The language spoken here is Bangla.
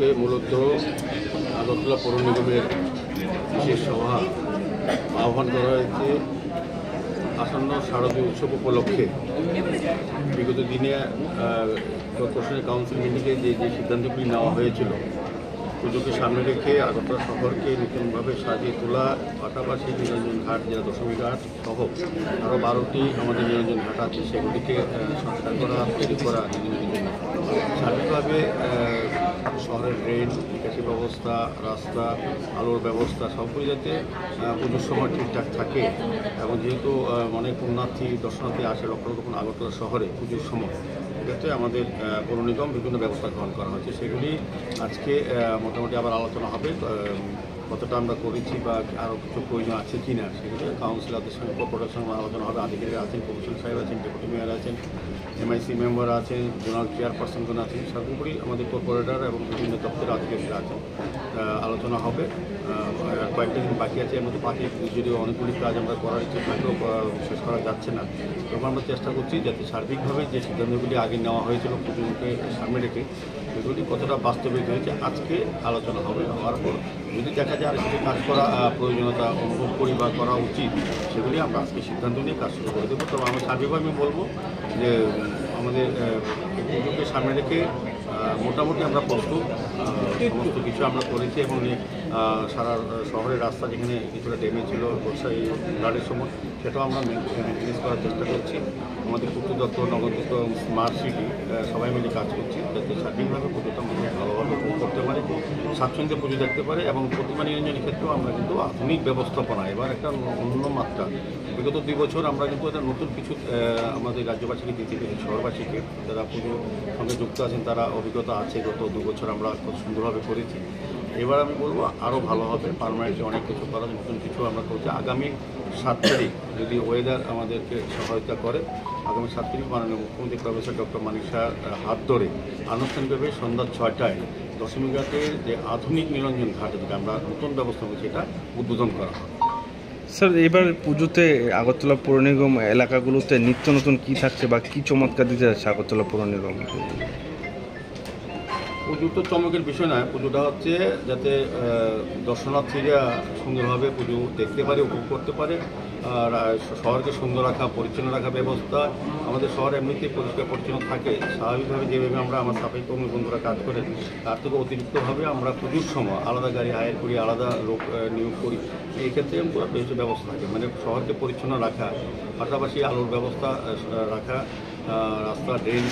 আজকে মূলত আগরতলা পৌর নিগমের বিশেষ সভা আহ্বান করা হয়েছে আসন্ন শারদীয় উৎসব উপলক্ষে। বিগত দিনে কর্পোরেশনের কাউন্সিল মিটিংয়ে যে সিদ্ধান্তগুলি নেওয়া হয়েছিল, পুজোকে সামনে রেখে আগরতলা শহরকে নতুনভাবে সাজিয়ে তোলা, পাশাপাশি নিরঞ্জন ঘাট যেটা দশমী ঘাট সহ আরও 12টি আমাদের নিরঞ্জন ঘাট আছে, সেগুলিকে সংস্কার করা, তৈরি করা সার্বিকভাবে শহরের ড্রেন, নিকাশি ব্যবস্থা, রাস্তা, আলোর ব্যবস্থা সবগুলি যাতে পুজোর সময় ঠিকঠাক থাকে। এবং যেহেতু অনেক পুণ্যার্থী দর্শনার্থী আসে লক্ষ লক্ষ আগরতলা শহরে পুজোর সময়, এক্ষেত্রে আমাদের পৌর নিগম বিভিন্ন ব্যবস্থা গ্রহণ করা হয়েছে। সেগুলি আজকে মোটামুটি আবার আলোচনা হবে, কতটা আমরা করেছি বা আরও কিছু প্রয়োজন আছে কি না সেগুলো কাউন্সিলরদের সঙ্গে কর্পোরেটের সঙ্গে আলোচনা হবে। আধিকারিক আছেন, কমিশন সাহেব আছেন, ডেপুটি মেয়র আছেন, MIC মেম্বার আছেন, জোনাল চেয়ারপারসনগণ আছেন, সর্বোপরি আমাদের কর্পোরেটর এবং বিভিন্ন দপ্তরের আধিকারিকরা আছেন। আলোচনা হবে। কয়েকটা দিন বাকি আছে, এর মধ্যে বাকি যদিও অনেকগুলি কাজ আমরা করার ইচ্ছে থাকলেও শেষ করা যাচ্ছে না। তখন আমরা চেষ্টা করছি যাতে সার্বিকভাবে যে সিদ্ধান্তগুলি আগে নেওয়া হয়েছিল পুজোকে সামনে রেখে সেগুলি কতটা বাস্তবিক হয়েছে আজকে আলোচনা হবে। হওয়ার পর যদি দেখা যায় আর কিছু কাজ করা প্রয়োজনীয়তা অনুভব করি বা করা উচিত, সেগুলি আমরা আজকে সিদ্ধান্ত নিয়ে কাজ শুরু করে দেবো। তবে আমি সার্বিকভাবে আমি বলবো যে আমাদের পুজোকে সামনে রেখে মোটামুটি আমরা প্রস্তুত, সমস্ত কিছু আমরা করেছি এবং সারা শহরের রাস্তা যেখানে কিছুটা ড্যামেজ ছিল বর্ষায় ফ্লাডের সময়, সেটাও আমরা মেনটেন্স করার চেষ্টা করছি। আমাদের পূর্ত দপ্তর, নগর দপ্তর, স্মার্ট সিটি সবাই মিলে কাজ করছি যাতে স্বাধীনভাবে পুজোটা মানুষ ভালোভাবে উপভোগ করতে পারে, স্বাচ্ছন্দ্যে পুজো দেখতে পারে। এবং প্রতিমা নিরঞ্জনের ক্ষেত্রেও আমরা কিন্তু আধুনিক ব্যবস্থাপনা এবার একটা অন্য মাত্রা। বিগত 2 বছর আমরা কিন্তু একটা নতুন কিছু আমাদের রাজ্যবাসীকে দিতে পেরেছি, শহরবাসীকে যারা পুজোর সঙ্গে যুক্ত আছেন তারা অভিজ্ঞতা আছে। গত 2 বছর আমরা খুব সুন্দরভাবে করেছি। এবার আমি বলবো আরও ভালো হবে, পারমানেন্টলি অনেক কিছু করার নতুন কিছু আমরা করছি। আগামী 7 তারিখ যদি ওয়েদার আমাদেরকে সহায়তা করে, আগামী 7 তারিখ মাননীয় মুখ্যমন্ত্রী প্রফেসর ডক্টর মানিক শাহর হাত ধরে আনুষ্ঠানিকভাবে সন্ধ্যা 6টায় দশমী ঘাটের যে আধুনিক নিরঞ্জন ঘাট যেটা আমরা নতুন ব্যবস্থা করছি সেটা উদ্বোধন করা হয়। স্যার, এবার পুজোতে আগরতলা পৌর নিগম এলাকাগুলোতে নিত্য নতুন কী থাকছে বা কী চমৎকার দিতে যাচ্ছে আগরতলা পৌর নিগম? পুজো তো চমকের বিষয় নয়, পুজোটা হচ্ছে যাতে দর্শনার্থীরা সুন্দরভাবে পুজো দেখতে পারে, উপভোগ করতে পারে। আর শহরকে সুন্দর রাখা, পরিচ্ছন্ন রাখা ব্যবস্থা, আমাদের শহর এমনিতেই পরিষ্কার পরিচ্ছন্ন থাকে। স্বাভাবিকভাবে যেভাবে আমরা আমার সাফাই কর্মী বন্ধুরা কাজ করেন, তার থেকে অতিরিক্তভাবে আমরা পুজোর সময় আলাদা গাড়ি হায়ার করি, আলাদা লোক নিয়োগ করি। এই ক্ষেত্রে বেশি ব্যবস্থা থাকে, মানে শহরকে পরিচ্ছন্ন রাখা, পাশাপাশি আলোর ব্যবস্থা রাখা, রাস্তা, ড্রেন